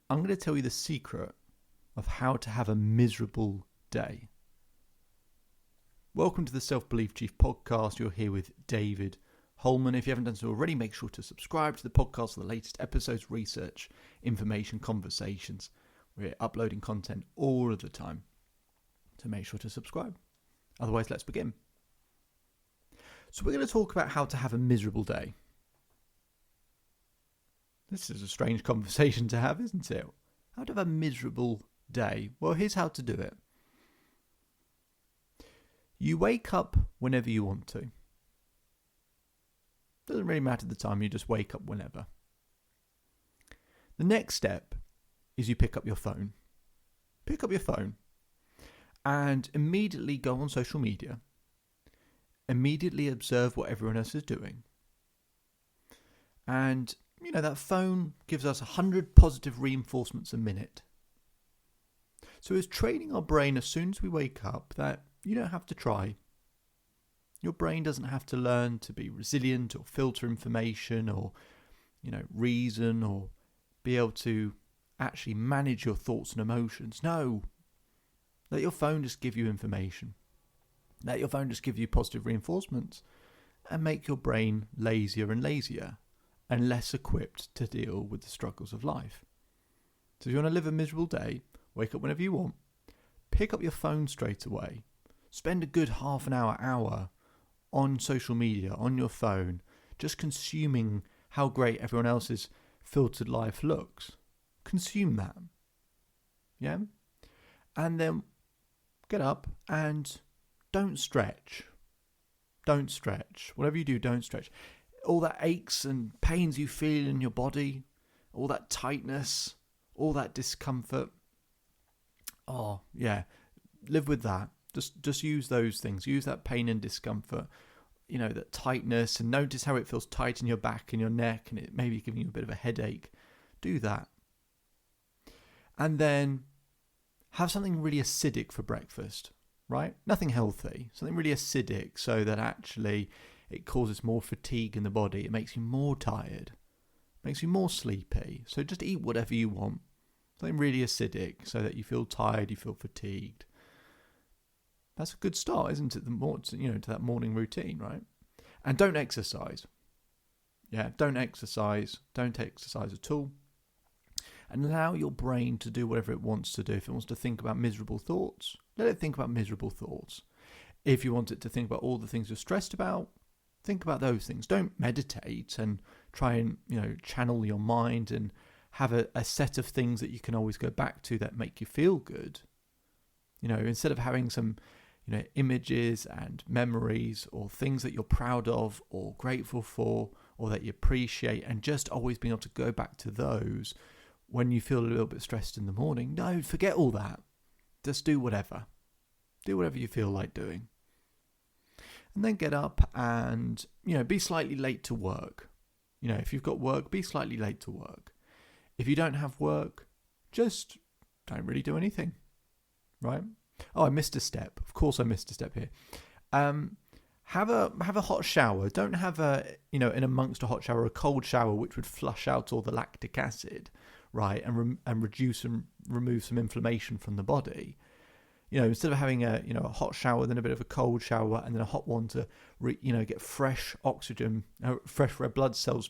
I'm going to tell you the secret of how to have a miserable day. Welcome to the Self-Belief Chief podcast. You're here with David Holman. If you haven't done so already, make sure to subscribe to the podcast for the latest episodes, research, information, conversations. We're uploading content all of the time, so make sure to subscribe. Otherwise, let's begin. So we're going to talk about how to have a miserable day. This is a strange conversation to have, isn't it? How to have a miserable day? Well, here's how to do it. You wake up whenever you want to. Doesn't really matter the time, you just wake up whenever. The next step is you pick up your phone. Pick up your phone and immediately go on social media. Immediately observe what everyone else is doing. And that phone gives us 100 positive reinforcements a minute. So it's training our brain as soon as we wake up that you don't have to try. Your brain doesn't have to learn to be resilient or filter information or, reason or be able to actually manage your thoughts and emotions. No. Let your phone just give you information. Let your phone just give you positive reinforcements and make your brain lazier and lazier and less equipped to deal with the struggles of life. So if you want to live a miserable day, wake up whenever you want, pick up your phone straight away, spend a good half an hour on social media, on your phone, just consuming how great everyone else's filtered life looks. Consume that. Yeah? And then get up and don't stretch. Don't stretch. Whatever you do, don't stretch. All that aches and pains you feel in your body, all that tightness, all that discomfort. Oh, yeah. Live with that. Just use those things. Use that pain and discomfort, that tightness, and notice how it feels tight in your back and your neck and it may be giving you a bit of a headache. Do that. And then have something really acidic for breakfast, right? Nothing healthy. Something really acidic so that actually it causes more fatigue in the body. It makes you more tired. Makes you more sleepy. So just eat whatever you want. Something really acidic so that you feel tired, you feel fatigued. That's a good start, isn't it? To that morning routine, right? And don't exercise. Yeah, don't exercise. Don't exercise at all. And allow your brain to do whatever it wants to do. If it wants to think about miserable thoughts, let it think about miserable thoughts. If you want it to think about all the things you're stressed about, think about those things. Don't meditate and try and, channel your mind and have a set of things that you can always go back to that make you feel good. Instead of having some, images and memories or things that you're proud of or grateful for or that you appreciate and just always being able to go back to those when you feel a little bit stressed in the morning. No, forget all that. Just do whatever. Do whatever you feel like doing. And then get up and, be slightly late to work. If you've got work, be slightly late to work. If you don't have work, just don't really do anything, right? Oh, I missed a step. Of course I missed a step here. Have a hot shower. Don't have in amongst a hot shower, a cold shower, which would flush out all the lactic acid, right? And reduce and remove some inflammation from the body. Instead of having a hot shower, then a bit of a cold shower, and then a hot one to get fresh oxygen, fresh red blood cells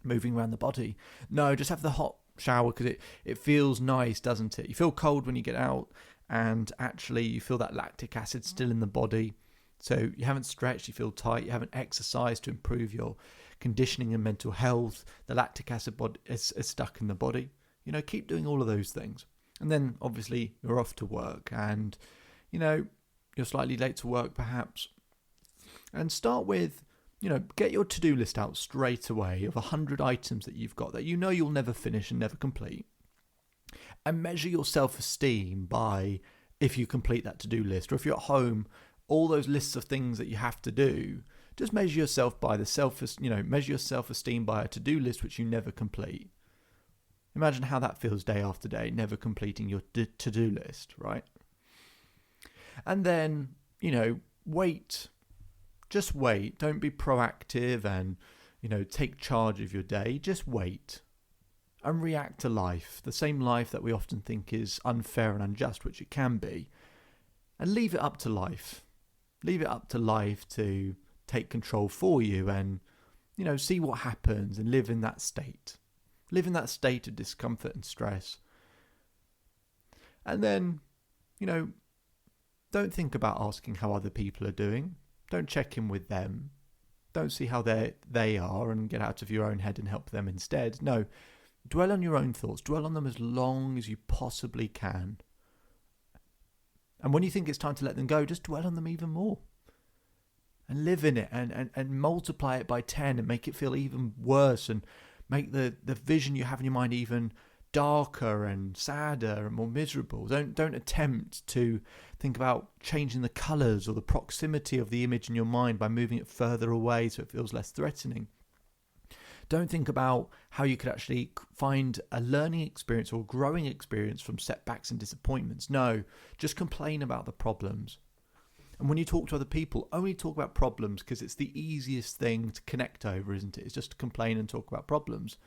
moving around the body. No, just have the hot shower because it feels nice, doesn't it? You feel cold when you get out, and actually you feel that lactic acid still in the body. So you haven't stretched, you feel tight, you haven't exercised to improve your conditioning and mental health. The lactic acid is stuck in the body. Keep doing all of those things. And then obviously you're off to work and, you're slightly late to work perhaps. And start with, get your to-do list out straight away of 100 items that you've got that you'll never finish and never complete. And measure your self-esteem by if you complete that to-do list. Or if you're at home, all those lists of things that you have to do, just measure yourself by measure your self-esteem by a to-do list which you never complete. Imagine how that feels day after day, never completing your to-do list, right? And then, wait. Just wait. Don't be proactive and, take charge of your day. Just wait. and react to life, the same life that we often think is unfair and unjust, which it can be, and leave it up to life. Leave it up to life to take control for you and, see what happens and live in that state. Live in that state of discomfort and stress. And then, don't think about asking how other people are doing. Don't check in with them. Don't see how they are and get out of your own head and help them instead. No, dwell on your own thoughts. Dwell on them as long as you possibly can. And when you think it's time to let them go, just dwell on them even more. And live in it and multiply it by 10 and make it feel even worse and make the vision you have in your mind even darker and sadder and more miserable. Don't attempt to think about changing the colours or the proximity of the image in your mind by moving it further away so it feels less threatening. Don't think about how you could actually find a learning experience or growing experience from setbacks and disappointments. No, just complain about the problems. And when you talk to other people, only talk about problems because it's the easiest thing to connect over, isn't it? It's just to complain and talk about problems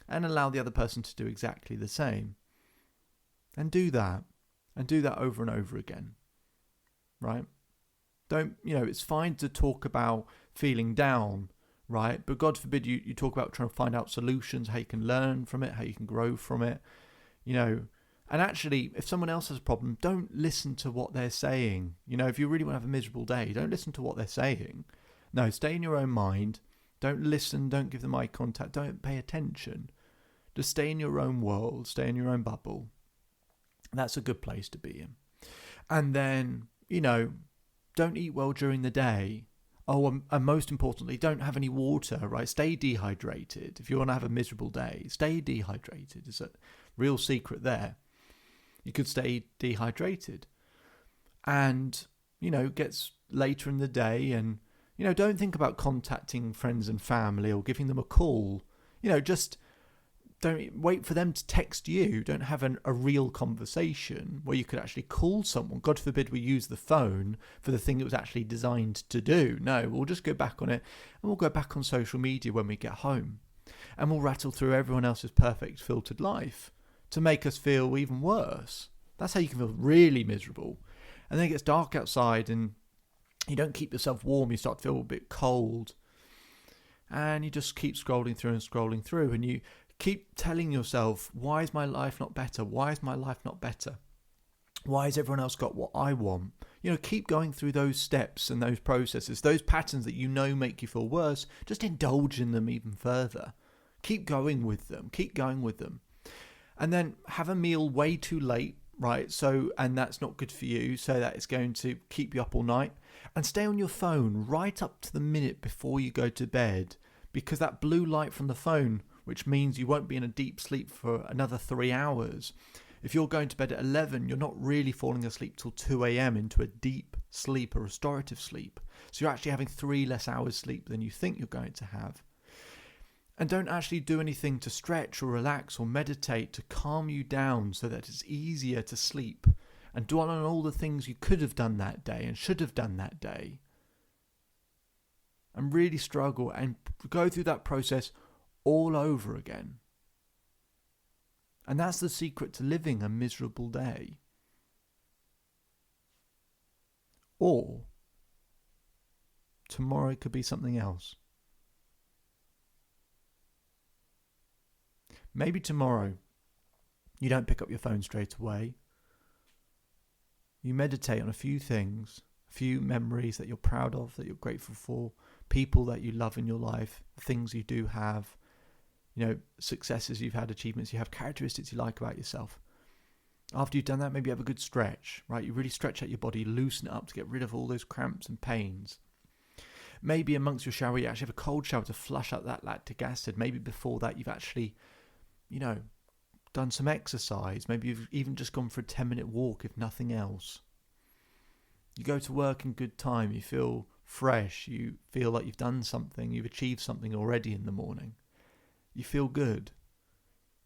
and allow the other person to do exactly the same. And do that. And do that over and over again. Right? It's fine to talk about feeling down, right? But God forbid you talk about trying to find out solutions, how you can learn from it, how you can grow from it, And actually, if someone else has a problem, don't listen to what they're saying. If you really want to have a miserable day, don't listen to what they're saying. No, stay in your own mind. Don't listen, don't give them eye contact, don't pay attention. Just stay in your own world, stay in your own bubble. That's a good place to be in. And then, don't eat well during the day. Oh, and most importantly, don't have any water, right? Stay dehydrated. If you want to have a miserable day, stay dehydrated. It's a real secret there. You could stay dehydrated. And, gets later in the day and, don't think about contacting friends and family or giving them a call. Just don't wait for them to text you. Don't have a real conversation where you could actually call someone. God forbid we use the phone for the thing it was actually designed to do. No, we'll just go back on it and we'll go back on social media when we get home. And we'll rattle through everyone else's perfect filtered life to make us feel even worse. That's how you can feel really miserable. And then it gets dark outside and you don't keep yourself warm. You start to feel a bit cold. And you just keep scrolling through and you keep telling yourself, why is my life not better? Why is my life not better? Why has everyone else got what I want? Keep going through those steps and those processes, those patterns that make you feel worse. Just indulge in them even further. Keep going with them. And then have a meal way too late, right? And that's not good for you, so that it's going to keep you up all night. And stay on your phone right up to the minute before you go to bed, because that blue light from the phone, which means you won't be in a deep sleep for another 3 hours. If you're going to bed at 11, you're not really falling asleep till 2 a.m. into a deep sleep, a restorative sleep. So you're actually having 3 less hours sleep than you think you're going to have. And don't actually do anything to stretch or relax or meditate to calm you down so that it's easier to sleep. And dwell on all the things you could have done that day and should have done that day. And really struggle and go through that process all over again. And that's the secret to living a miserable day. Or tomorrow could be something else. Maybe tomorrow you don't pick up your phone straight away. You meditate on a few things, a few memories that you're proud of, that you're grateful for, people that you love in your life, things you do have, successes you've had, achievements you have, characteristics you like about yourself. After you've done that, maybe you have a good stretch, right? You really stretch out your body, loosen it up to get rid of all those cramps and pains. Maybe amongst your shower, you actually have a cold shower to flush out that lactic acid. Maybe before that, you've actually, done some exercise. Maybe you've even just gone for a 10-minute walk, if nothing else. You go to work in good time. You feel fresh. You feel like you've done something. You've achieved something already in the morning. You feel good.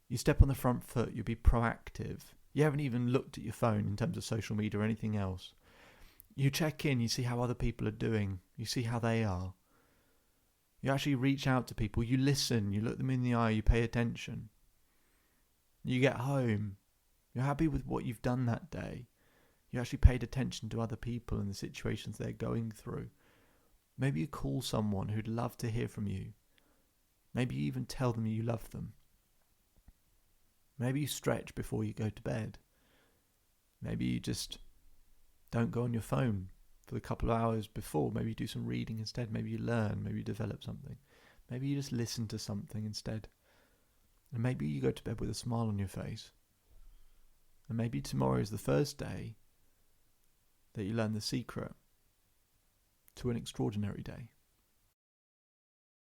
You step on the front foot. You'll be proactive. You haven't even looked at your phone in terms of social media or anything else. You check in. You see how other people are doing. You see how they are. You actually reach out to people. You listen. You look them in the eye. You pay attention. You get home, you're happy with what you've done that day. You actually paid attention to other people and the situations they're going through. Maybe you call someone who'd love to hear from you. Maybe you even tell them you love them. Maybe you stretch before you go to bed. Maybe you just don't go on your phone for the couple of hours before. Maybe you do some reading instead. Maybe you learn. Maybe you develop something. Maybe you just listen to something instead. And maybe you go to bed with a smile on your face. And maybe tomorrow is the first day that you learn the secret to an extraordinary day.